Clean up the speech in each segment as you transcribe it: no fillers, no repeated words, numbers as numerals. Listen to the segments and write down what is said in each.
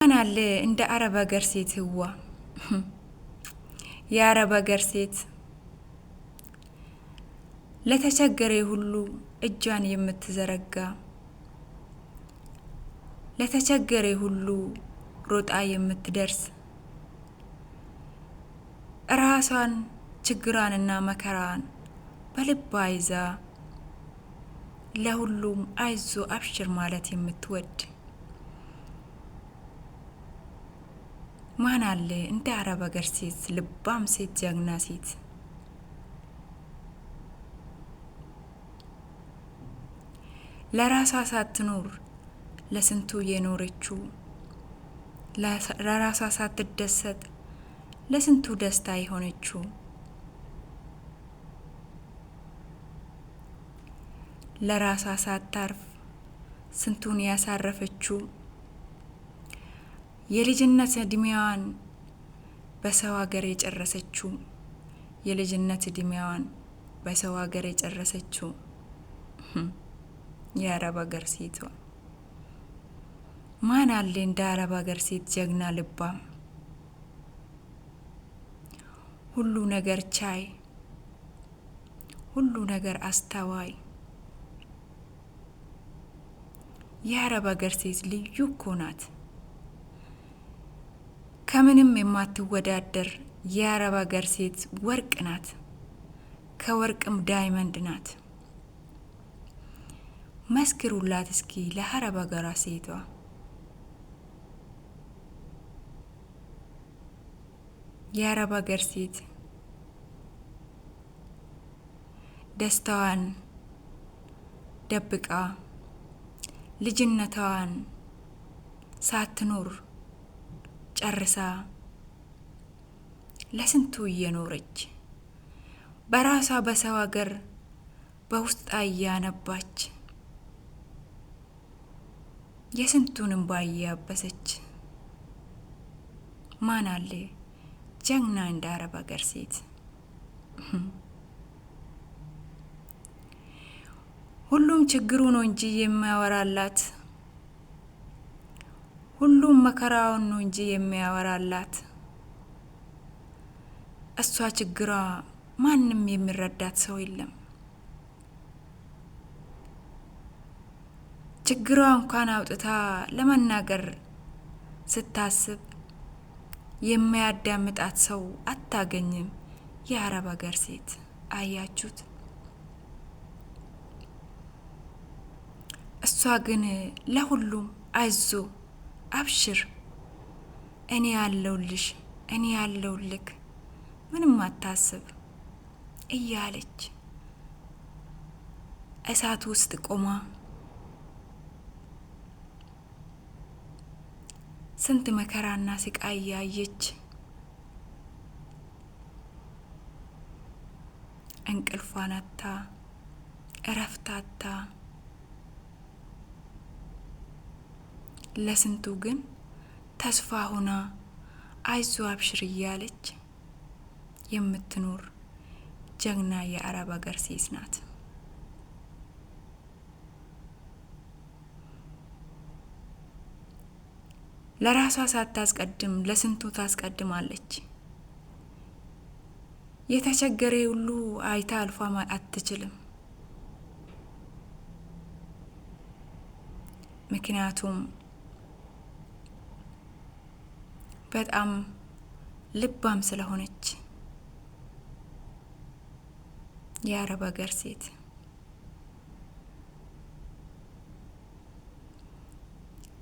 አለ እንደ አረብ ሀገር ሴት ህዋ የአረብ ሀገር ሴት ለተቸገረ ሁሉ እጇን የምትዘረጋ ለተቸገረ ሁሉ ሮጣ የምትደርስ ራሷን ችግራንና መከራን በልባ ይዛ ለሁሉም አይዞ አብሽር ማለት የምትወድ ማን አለ እንደ አረብ ሀገር ሴት ልባም ሴት ጀግና ሴት ለራሷ ሳትኖር ለስንቱ የኖረችው ለራሷ ሳትደሰት ለስንቱ ደስታ የሆነችው ለራሷ ሳታርፍ ስንቱን ያሳረፈችው የልጅነት እድሜዋን በሰው ሀገር የጨረሰችው የልጅነት እድሜዋን በሰው ሀገር የጨረሰችው የአረብ ሀገር ሴት ማን አለ እንደ አረብ ሀገር ሴት ጀግና ልባም ሁሉ ነገር ቻይ ሁሉ ነገር አስተዋይ የአረብ ሀገር ሴት ልዩ እኮ ናት። ከምንም የማትወዳደር የአረብ ሀገር ሴት ወርቅ ናት። ከወርቅም ዳይመንድ ናት። መስክሩላት እስኪ ለአረብ ሀገር ሴቷ የአረብ ሀገር ሴት ደስታዋን ደብቃ ልጅነቷን ሳትኖር ጨርሳ ለስንቱ እየኖረች በራሷ በሰው ሀገር በውስጥ እያነባች የስንቱንም ባያበሰች ማን አለ ጀግና እንደ አረብ ሀገር ሴት። ሁሉም ችግሩ ነው እንጂ የሚያወራላት ሁሉም መከራውን ነው እንጂ የሚያወራላት እሷ ችግሯ ማንም የሚረዳት ሰው የለም። ችግሯ እንኳን አውጥታ ለመናገር ስታስብ የሚያዳምጣት ሰው አታገኝም። የአረብ ሀገር ሴት አያችሁት? እሷ ግን ለሁሉም አይዞ አብሽር እኔ ያለውልሽ እኔ ያለውልክ ምንም አታስብ እያለች እሳት ውስጥ ቆማ ስንት መከራና ስቃይ ያየች እንቅልፏን አጥታ እረፍት አጥታ ለስንቱ ግን ተስፋ ሆና አይዞ አብሽር እያለች የምትኖር ጀግና የአረብ ሀገር ሴት ናት። ለራሷ ሳታስቀድም ለስንቱ ታስቀድማለች። የተቸገረ ሁሉ አይታ አልፋ አትችልም። ምክንያቱም በጣም ልባም ስለሆነች የአረብ ሀገር ሴት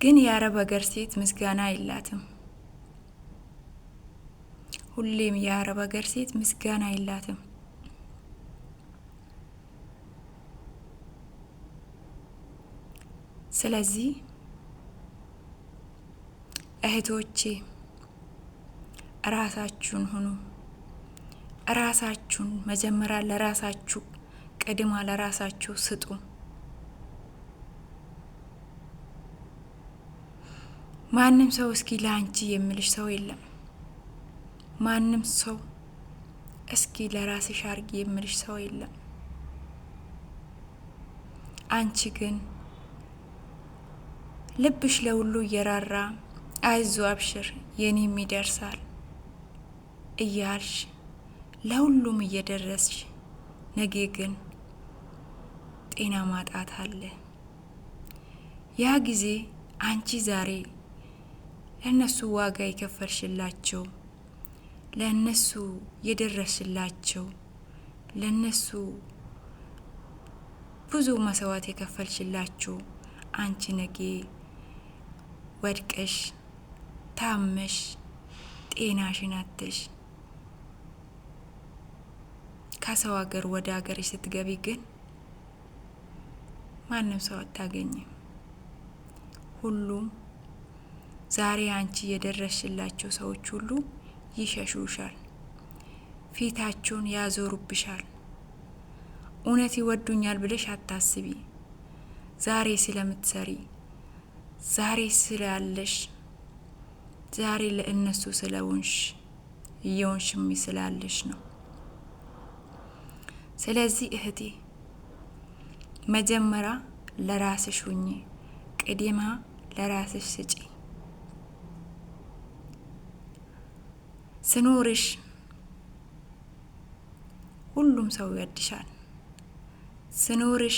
ግን የአረብ ሀገር ሴት ምስጋና የላትም። ሁሌም የአረብ ሀገር ሴት ምስጋና የላትም። ስለዚህ እህቶቼ ራሳችሁን ሁኑ። ራሳችሁን መጀመሪያ ለራሳችሁ ቀድማ ለራሳችሁ ስጡ። ማንም ሰው እስኪ ላንቺ የሚልሽ ሰው የለም። ማንም ሰው እስኪ ለራስሽ አርጊ የሚልሽ ሰው የለም። አንቺ ግን ልብሽ ለሁሉ እየራራ አይዞ አብሽር የኔም ይደርሳል እያልሽ ለሁሉም እየደረስሽ ነገ ግን ጤና ማጣት አለ። ያ ጊዜ አንቺ ዛሬ ለነሱ ዋጋ የከፈልሽላቸው፣ ለነሱ የደረስሽላቸው፣ ለነሱ ብዙ መስዋዕት የከፈልሽላቸው አንቺ ነገ ወድቀሽ ታመሽ ጤናሽን አጥተሽ ከሰው ሀገር ወደ ሀገር ስትገቢ ግን ማንም ሰው አታገኝም። ሁሉም ዛሬ አንቺ የደረስሽላቸው ሰዎች ሁሉ ይሸሹሻል፣ ፊታቸውን ያዞሩብሻል። እውነት ይወዱኛል ብለሽ አታስቢ። ዛሬ ስለምትሰሪ፣ ዛሬ ስላለሽ፣ ዛሬ ለእነሱ ስለሆንሽ እየሆንሽም ስላለሽ ነው። ስለዚህ እህቴ መጀመሪያ ለራስሽ ሁኚ፣ ቅድማ ለራስሽ ስጪ። ስኖርሽ ሁሉም ሰው ይወድሻል። ስኖርሽ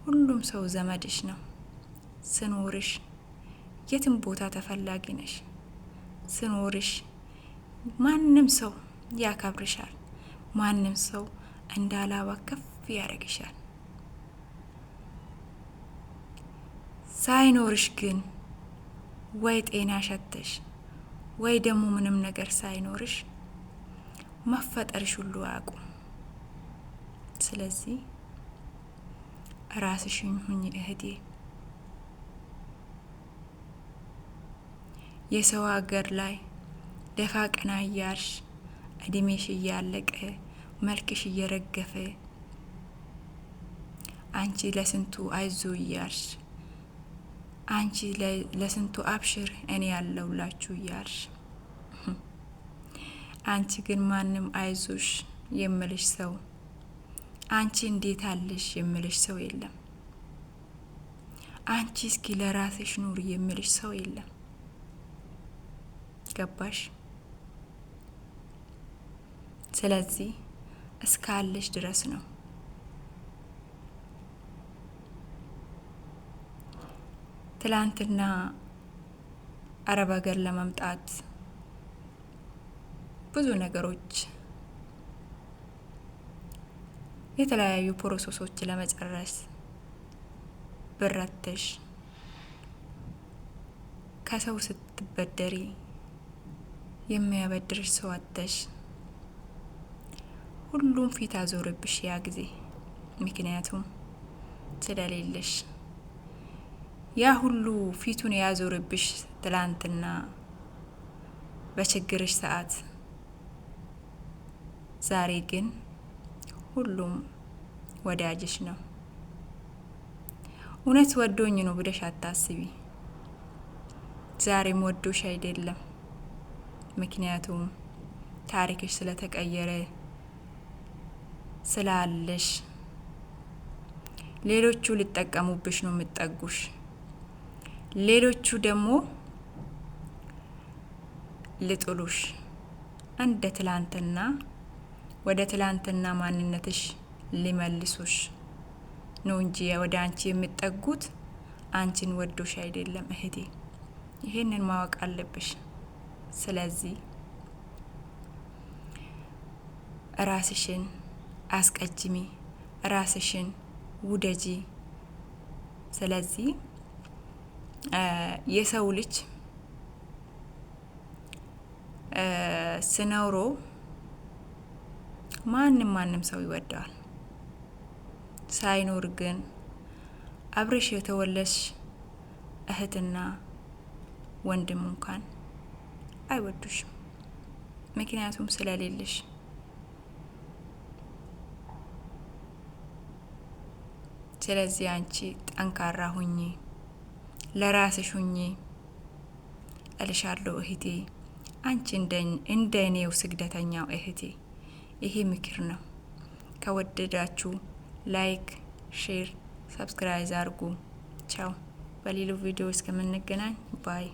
ሁሉም ሰው ዘመድሽ ነው። ስኖርሽ የትም ቦታ ተፈላጊ ነሽ። ስኖርሽ ማንም ሰው ያከብርሻል። ማንም ሰው እንዳላባ ከፍ ያደርግሻል። ሳይኖርሽ ግን ወይ ጤና ሸተሽ ወይ ደግሞ ምንም ነገር ሳይኖርሽ መፈጠርሽ ሁሉ አያውቁም። ስለዚህ ራስሽን ሁኚ እህቴ። የሰው ሀገር ላይ ደፋ ቀና እያልሽ እድሜሽ እያለቀ መልክሽ እየረገፈ አንቺ ለስንቱ አይዞ እያልሽ አንቺ ለስንቱ አብሽር እኔ ያለውላችሁ እያልሽ አንቺ ግን ማንም አይዞሽ የምልሽ ሰው፣ አንቺ እንዴት አለሽ የምልሽ ሰው የለም። አንቺ እስኪ ለራስሽ ኑር የምልሽ ሰው የለም። ገባሽ? ስለዚህ እስካለሽ ድረስ ነው። ትላንትና አረብ ሀገር ለመምጣት ብዙ ነገሮች የተለያዩ ፕሮሰሶች ለመጨረስ ብራተሽ ከሰው ስትበደሪ የሚያበድርሽ ሰው አጥተሽ ሁሉም ፊት አዞርብሽ ያ ጊዜ። ምክንያቱም ስለሌለሽ ያ ሁሉ ፊቱን ያዞርብሽ ትላንትና በችግርሽ ሰዓት። ዛሬ ግን ሁሉም ወዳጅሽ ነው። እውነት ወዶኝ ነው ብለሽ አታስቢ። ዛሬም ወዶሽ አይደለም። ምክንያቱም ታሪክሽ ስለተቀየረ ስላለሽ ሌሎቹ ሊጠቀሙብሽ ነው የሚጠጉሽ። ሌሎቹ ደግሞ ልጥሉሽ እንደ ትላንትና ወደ ትላንትና ማንነትሽ ሊመልሱሽ ነው እንጂ ወደ አንቺ የሚጠጉት አንቺን ወዶሽ አይደለም እህቴ። ይሄንን ማወቅ አለብሽ። ስለዚህ ራስሽን አስቀጅሚ፣ ራስሽን ውደጂ። ስለዚህ የሰው ልጅ ስኖሮ ማንም ሰው ይወደዋል። ሳይኖር ግን አብረሽ የተወለሽ እህትና ወንድም እንኳን አይወዱሽም። ምክንያቱም ስለሌለሽ። ስለዚህ አንቺ ጠንካራ ሁኚ፣ ለራስሽ ሁኚ እልሻለሁ እህቴ። አንቺ እንደኔው ስግደተኛው እህቴ ይሄ ምክር ነው። ከወደዳችሁ ላይክ፣ ሼር፣ ሰብስክራይብ አድርጉ። ቻው። በሌላ ቪዲዮ እስከምንገናኝ ባይ